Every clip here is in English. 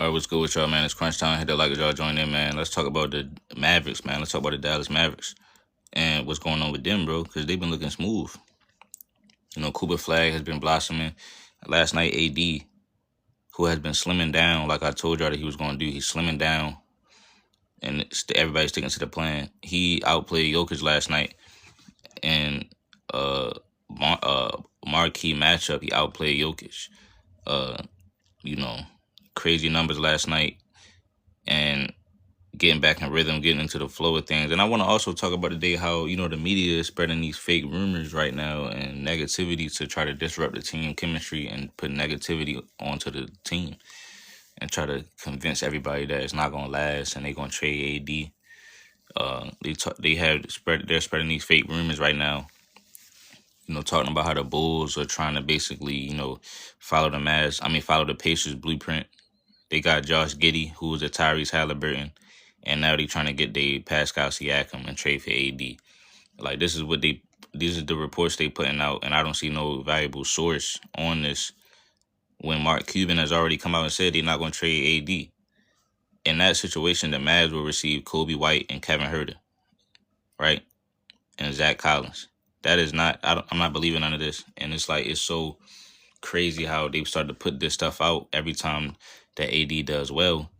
All right, what's good with y'all, man? It's crunch time. Hit that like as y'all join in, man. Let's talk about the Mavericks, man. Let's talk about the Dallas Mavericks and what's going on with them, bro, because they've been looking smooth. Cooper Flag has been blossoming. Last night, AD, who has been slimming down, like I told y'all that he was going to do, he's slimming down, and everybody's sticking to the plan. He outplayed Jokic last night, and marquee matchup, he outplayed Jokic. Uh, you know, crazy numbers last night, and getting back in rhythm, getting into the flow of things. And I want to also talk about today how, the media is spreading these fake rumors right now and negativity to try to disrupt the team chemistry and put negativity onto the team and try to convince everybody that it's not going to last and they're going to trade AD. They're spreading these fake rumors right now, talking about how the Bulls are trying to basically, follow the Pacers blueprint. They got Josh Giddey, who was a Tyrese Halliburton, and now they trying to get Pascal Siakam and trade for AD. Like, these are the reports they putting out, and I don't see no valuable source on this when Mark Cuban has already come out and said they're not going to trade AD. In that situation, the Mavs will receive Kobe White and Kevin Huerter, right? And Zach Collins. That is not, I'm not believing none of this. And it's so crazy how they've started to put this stuff out every time that AD does well.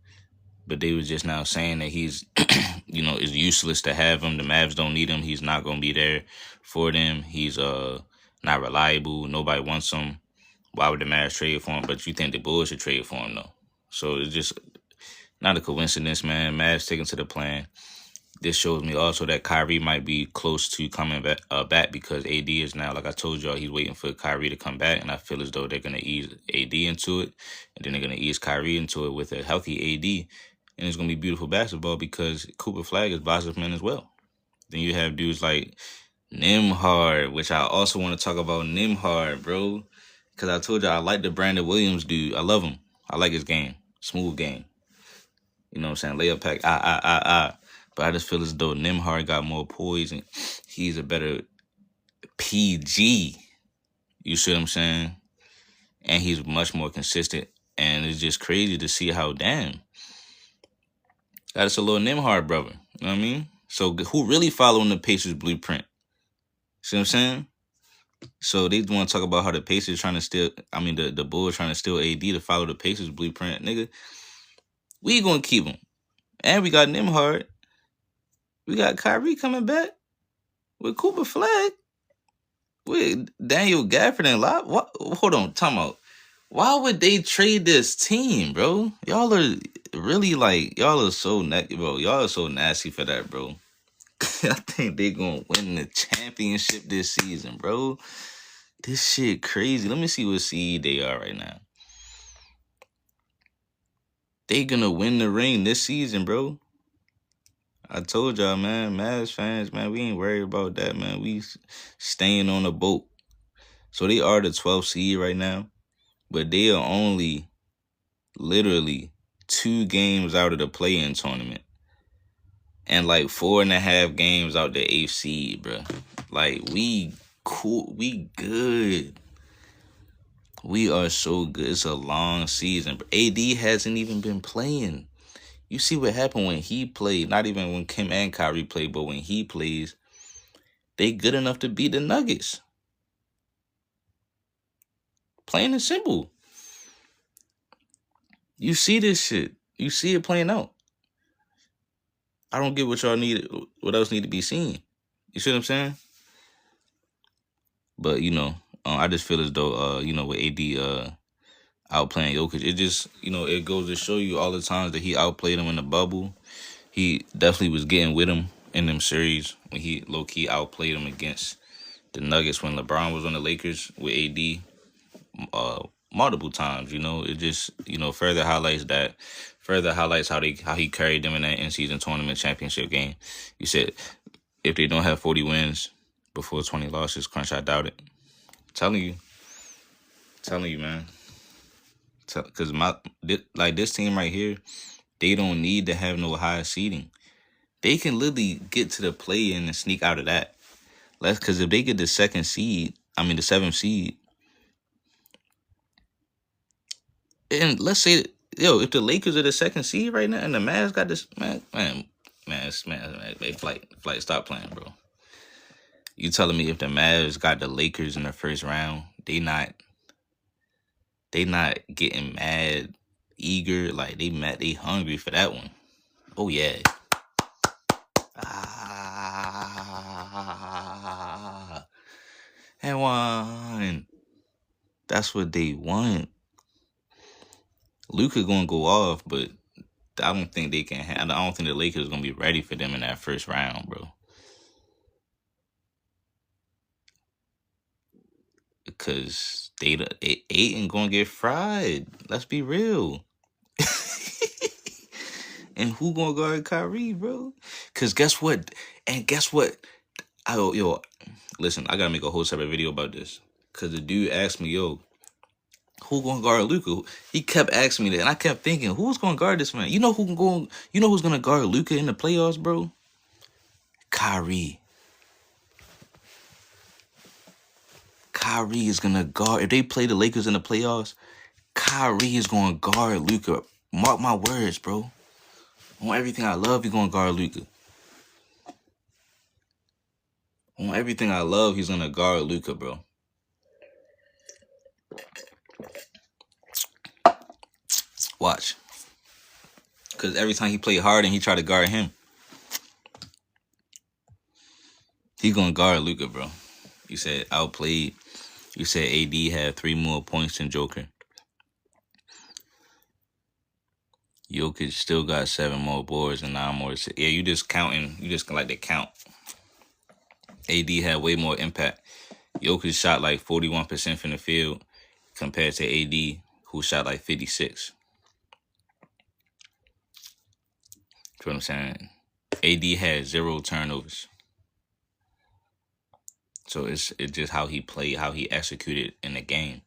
But they was just now saying that he's, it's useless to have him. The Mavs don't need him. He's not going to be there for them. He's not reliable. Nobody wants him. Why would the Mavs trade for him? But you think the Bulls should trade for him, though. So it's just not a coincidence, man. Mavs sticking to the plan. This shows me also that Kyrie might be close to coming back because AD is now, like I told y'all, he's waiting for Kyrie to come back. And I feel as though they're going to ease AD into it. And then they're going to ease Kyrie into it with a healthy AD. And it's going to be beautiful basketball because Cooper Flag is blossoming as well. Then you have dudes like Nembhard, which I also want to talk about Nembhard, bro. Because I told you I like the Brandon Williams dude. I love him. I like his game. Smooth game. You know what I'm saying? Layup pack, But I just feel as though Nembhard got more poise and he's a better PG. You see what I'm saying? And he's much more consistent. And it's just crazy to see how, damn, that's a little Nembhard brother. You know what I mean? So who really following the Pacers blueprint? See what I'm saying? So they want to talk about how the Pacers trying to steal, the Bulls trying to steal AD to follow the Pacers blueprint. Nigga, we going to keep him. And we got Nembhard. We got Kyrie coming back with Cooper Flag, with Daniel Gafford and Lop. What? Hold on, time out. Why would they trade this team, bro? Y'all are really y'all are so bro. Y'all are so nasty for that, bro. I think they gonna win the championship this season, bro. This shit crazy. Let me see what seed they are right now. They gonna win the ring this season, bro. I told y'all, man, Mavs fans, man, we ain't worried about that, man. We staying on the boat. So they are the 12th seed right now, but they are only literally 2 games out of the play-in tournament and 4.5 games out the 8th seed, bro. We cool. We good. We are so good. It's a long season. AD hasn't even been playing. You see what happened when he played, not even when Kim and Kyrie played, but when he plays, they good enough to beat the Nuggets. Plain and simple. You see this shit. You see it playing out. I don't get what else need to be seen. You see what I'm saying? But, I just feel as though, with AD outplaying Jokic, it just, it goes to show you all the times that he outplayed him in the bubble. He definitely was getting with him in them series when he low-key outplayed him against the Nuggets when LeBron was on the Lakers with AD multiple times. It just, further highlights how he carried them in that in-season tournament championship game. You said if they don't have 40 wins before 20 losses, crunch, I doubt it. Telling you, man. Because this team right here, they don't need to have no high seeding. They can literally get to the play-in and sneak out of that. Because if they get the 7th seed, and let's say Yo, if the Lakers are the second seed right now and the Mavs got this, flight, stop playing, bro. You telling me if the Mavs got the Lakers in the first round, they not getting mad, eager, like they hungry for that one. Oh yeah. And one. That's what they want. Luka gonna go off, but I don't think they can. I don't think the Lakers gonna be ready for them in that first round, bro. Because Ayton gonna get fried. Let's be real. And who gonna guard Kyrie, bro? Cause guess what? And guess what? Listen, I gotta make a whole separate video about this. Cause the dude asked me, who gonna guard Luka? He kept asking me that, and I kept thinking, who's gonna guard this man? You know who's gonna guard Luka in the playoffs, bro? Kyrie. Kyrie is gonna guard. If they play the Lakers in the playoffs, Kyrie is gonna guard Luka. Mark my words, bro. On everything I love, he's gonna guard Luka. On everything I love, he's gonna guard Luka, bro. Watch. Because every time he played hard and he tried to guard him, he's gonna guard Luka, bro. You said outplayed. You said AD had 3 more points than Joker. Jokic still got 7 more boards and 9 more. Yeah, you just counting. You just like to count. AD had way more impact. Jokic shot like 41% from the field compared to AD, who shot like 56. You know what I'm saying? AD had 0 turnovers. So it's just how he played, how he executed in the game.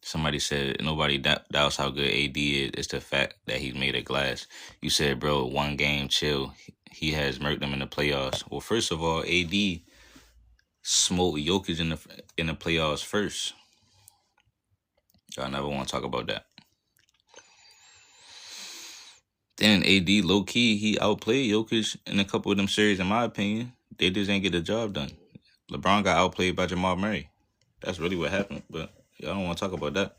Somebody said nobody doubts how good AD is. It's the fact that he's made of glass. You said, bro, 1 game, chill. He has murked them in the playoffs. Well, first of all, AD smoked Jokic in the playoffs first. Y'all never want to talk about that. Then AD, low-key, he outplayed Jokic in a couple of them series, in my opinion. They just ain't get the job done. LeBron got outplayed by Jamal Murray. That's really what happened, but y'all don't want to talk about that.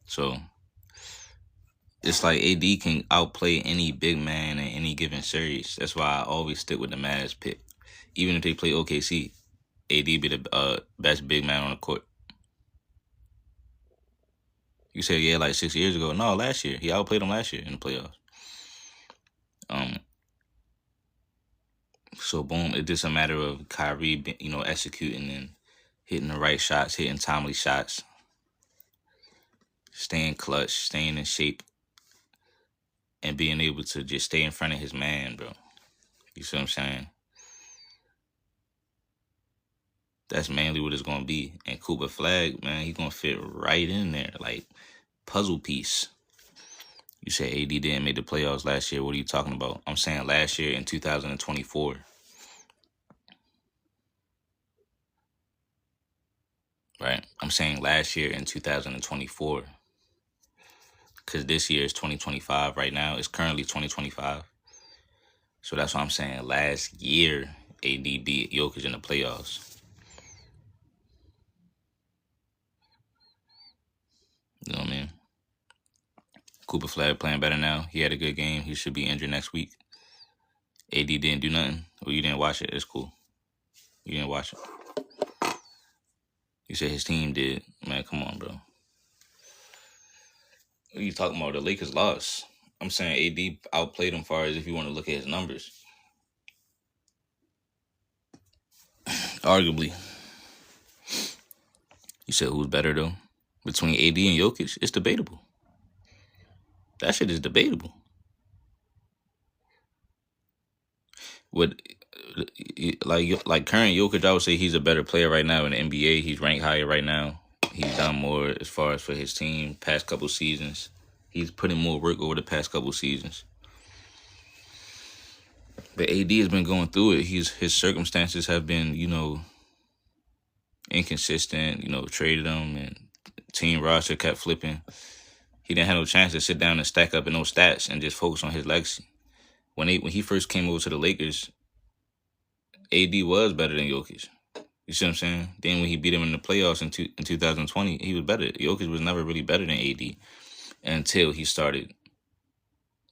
So, it's like AD can outplay any big man in any given series. That's why I always stick with the Mavs pick. Even if they play OKC, AD be the best big man on the court. You said, yeah, like 6 years ago. No, last year. He outplayed him last year in the playoffs. So, boom, it's just a matter of Kyrie, executing and hitting the right shots, hitting timely shots, staying clutch, staying in shape, and being able to just stay in front of his man, bro. You see what I'm saying? That's mainly what it's going to be. And Cooper Flag, man, he's going to fit right in there, like puzzle piece. You said AD didn't make the playoffs last year. What are you talking about? I'm saying last year in 2024. Right? I'm saying last year in 2024. Because this year is 2025 right now. It's currently 2025. So that's what I'm saying. Last year, AD beat Jokic in the playoffs. You know what I mean? Cooper Flag playing better now. He had a good game. He should be injured next week. AD didn't do nothing. Or you didn't watch it. It's cool. You didn't watch it. You said his team did. Man, come on, bro. What are you talking about? The Lakers lost. I'm saying AD outplayed him far as if you want to look at his numbers. Arguably. You said who's better, though? Between AD and Jokic? It's debatable. That shit is debatable. What, like current Jokic, I would say he's a better player right now in the NBA. He's ranked higher right now. He's done more as far as for his team past couple seasons. He's putting more work over the past couple seasons. But AD has been going through it. His circumstances have been, inconsistent. Traded him and team roster kept flipping. He didn't have no chance to sit down and stack up in those stats and just focus on his legacy. When he first came over to the Lakers, AD was better than Jokic. You see what I'm saying? Then when he beat him in the playoffs in 2020, he was better. Jokic was never really better than AD until he started,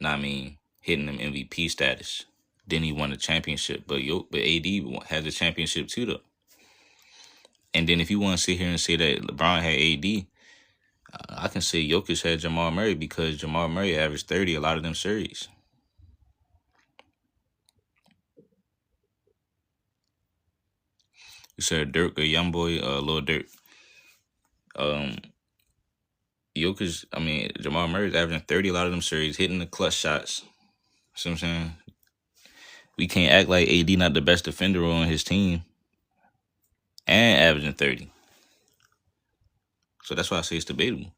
hitting him MVP status. Then he won the championship. But AD has a championship too, though. And then if you want to sit here and say that LeBron had AD, I can say Jokic had Jamal Murray because Jamal Murray averaged 30 a lot of them series. You said Dirk or Young Boy, Lil Dirk. Jamal Murray's averaging 30 a lot of them series, hitting the clutch shots. See what I'm saying? We can't act like AD not the best defender on his team and averaging 30. So that's why I say it's debatable.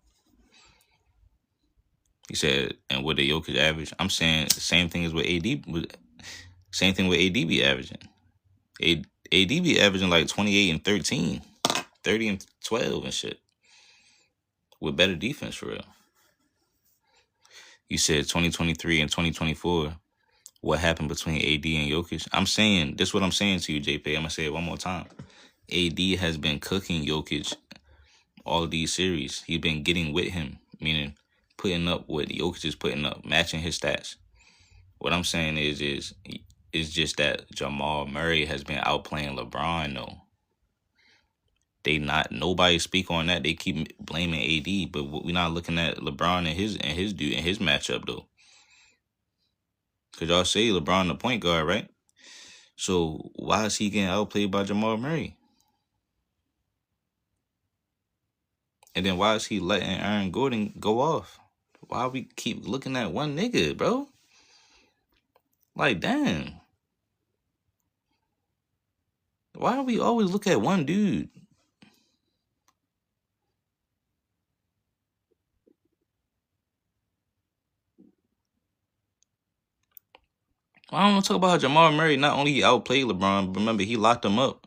He said, and what did Jokic average? I'm saying the same thing as what AD was. Same thing with AD be averaging. AD be averaging like 28 and 13, 30 and 12 and shit. With better defense for real. You said 2023 and 2024. What happened between AD and Jokic? I'm saying, this is what I'm saying to you, JP. I'm going to say it one more time. AD has been cooking Jokic all of these series. He's been getting with him, meaning putting up what Jokic is putting up, matching his stats. What I'm saying is just that Jamal Murray has been outplaying LeBron, though. Nobody speak on that. They keep blaming AD, but we're not looking at LeBron and his matchup, though. Because y'all say LeBron the point guard, right? So why is he getting outplayed by Jamal Murray? And then why is he letting Aaron Gordon go off? Why we keep looking at one nigga, bro? Like, damn. Why do we always look at one dude? I don't want to talk about how Jamal Murray not only he outplayed LeBron, but remember, he locked him up.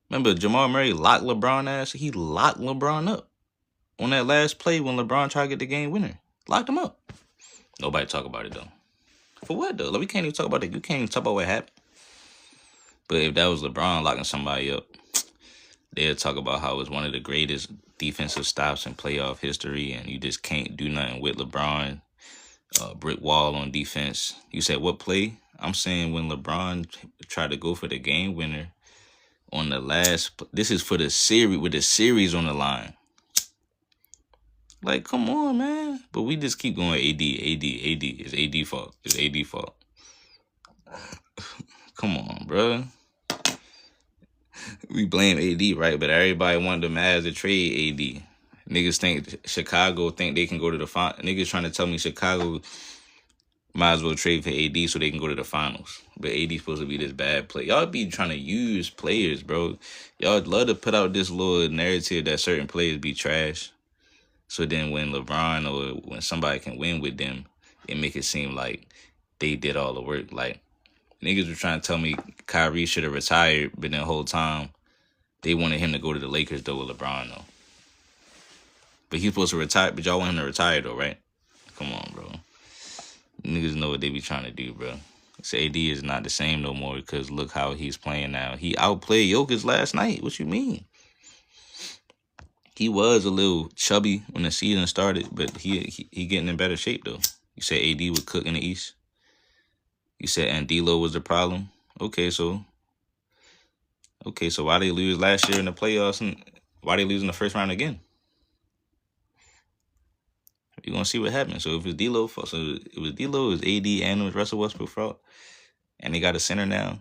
Remember, Jamal Murray locked LeBron ass. He locked LeBron up on that last play when LeBron tried to get the game winner. Locked him up. Nobody talk about it, though. For what, though? Like, we can't even talk about it. You can't even talk about what happened. But if that was LeBron locking somebody up, they'll talk about how it was one of the greatest defensive stops in playoff history, and you just can't do nothing with LeBron. Brick wall on defense. You said what play? I'm saying when LeBron tried to go for the game winner on the last. This is for the series, with the series on the line. Like, come on, man. But we just keep going AD. It's AD fault. It's AD fault. Come on, bro. We blame AD, right? But everybody wanted the Mavs to trade AD. Niggas think Chicago think they can go to the final. Niggas trying to tell me Chicago might as well trade for AD so they can go to the finals. But AD's supposed to be this bad player. Y'all be trying to use players, bro. Y'all love to put out this little narrative that certain players be trash. So then when LeBron or when somebody can win with them, it make it seem like they did all the work. Like, niggas were trying to tell me Kyrie should have retired, but the whole time they wanted him to go to the Lakers, though, with LeBron, though. But he's supposed to retire, but y'all want him to retire, though, right? Come on, bro. Niggas know what they be trying to do, bro. So AD is not the same no more because look how he's playing now. He outplayed Jokic last night. What you mean? He was a little chubby when the season started, but he getting in better shape, though. You said AD would cook in the East. You said Andilo was the problem. Okay, so why they lose last year in the playoffs and why they lose in the first round again? You're gonna see what happens. So if it's D'Lo, it was AD, and it was Russell Westbrook fault, and they got a center now.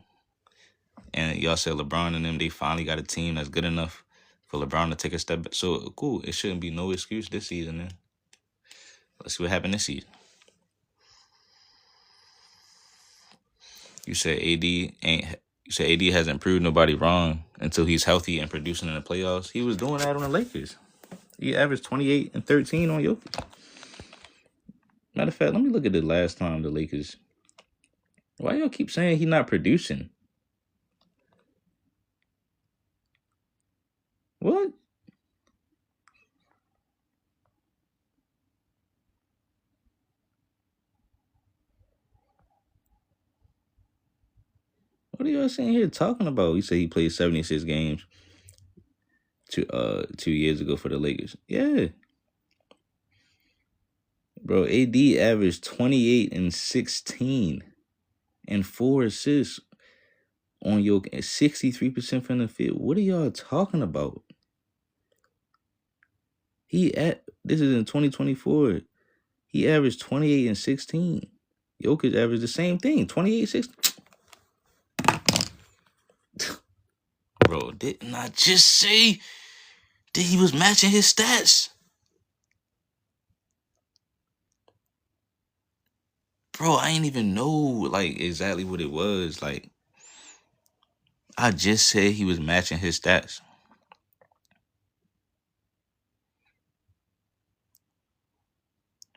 And y'all said LeBron and them, they finally got a team that's good enough for LeBron to take a step back. So cool, it shouldn't be no excuse this season. Then let's see what happened this season. You said AD hasn't proved nobody wrong until he's healthy and producing in the playoffs. He was doing that on the Lakers. He averaged 28 and 13 on Jokic. Matter of fact, let me look at the last time the Lakers. Why y'all keep saying he not producing? What are y'all sitting here talking about? He said he played 76 games 2 years ago for the Lakers. Yeah. Bro, AD averaged 28 and 16 and 4 assists on your 63% from the field. What are y'all talking about? This is in 2024. He averaged 28 and 16. Jokic averaged the same thing, 28 16. Bro, didn't I just say that he was matching his stats? Bro, I ain't even know like exactly what it was. Like, I just said he was matching his stats.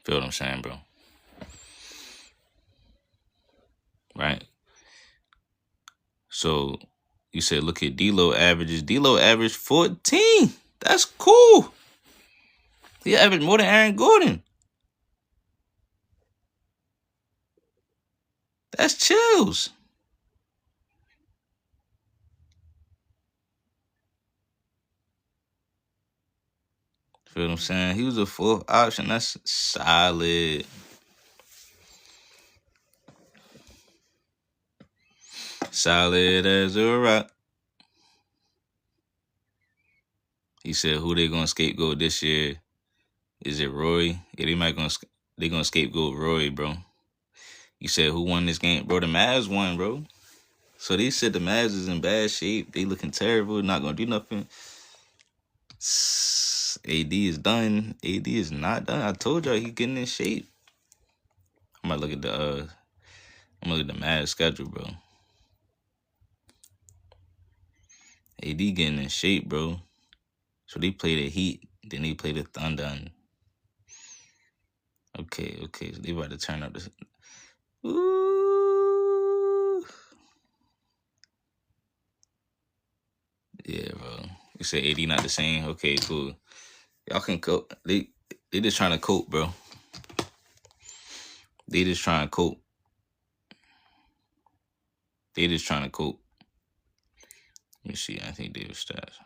Feel what I'm saying, bro? Right? So you said look at D-Lo averages. D-Lo averaged 14. That's cool. He averaged more than Aaron Gordon. That's chills. Feel what I'm saying? He was a fourth option. That's solid. Solid as a rock. He said, who they gonna scapegoat this year? Is it Roy? Yeah, they gonna scapegoat Roy, bro. You said who won this game? Bro, the Mavs won, bro. So they said the Mavs is in bad shape. They looking terrible, not gonna do nothing. AD is done. AD is not done. I told y'all he getting in shape. I'm gonna look at the Mavs schedule, bro. AD getting in shape, bro. So they play the Heat, then they play the Thunder. Okay. So they about to turn up this. Ooh. Yeah, bro. You said AD not the same. Okay, cool. Y'all can cope. They just trying to cope, bro. They just trying to cope. Let me see Anthony Davis stats.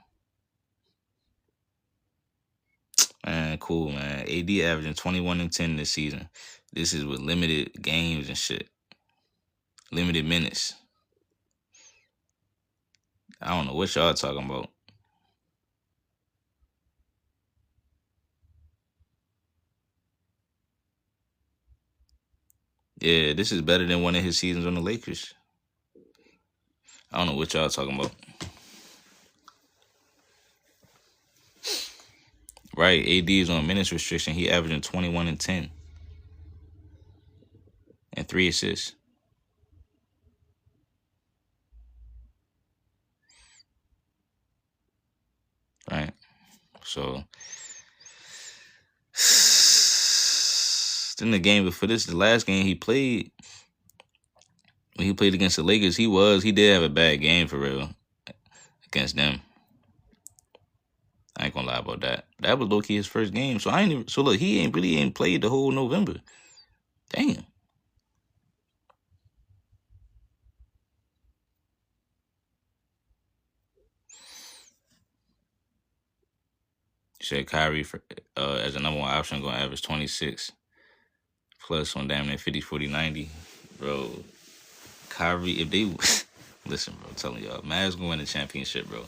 Man, cool, man. AD averaging 21 and 10 this season. This is with limited games and shit. Limited minutes. I don't know what y'all talking about. Yeah, this is better than one of his seasons on the Lakers. I don't know what y'all talking about. Right, AD is on minutes restriction. He averaging 21 and 10. And 3 assists. Right? So then the game before this, the last game he played, when he played against the Lakers, he did have a bad game for real against them. I ain't gonna lie about that. That was low key his first game. So look, he ain't played the whole November. Damn. You said Kyrie as a number one option gonna average 26 plus on damn near 50, 40, 90. Bro, Kyrie, if they listen, bro, I'm telling y'all, Mavs gonna win the championship, bro.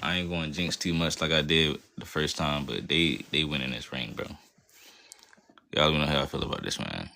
I ain't going to jinx too much like I did the first time, but they winning this ring, bro. Y'all know how I feel about this, man.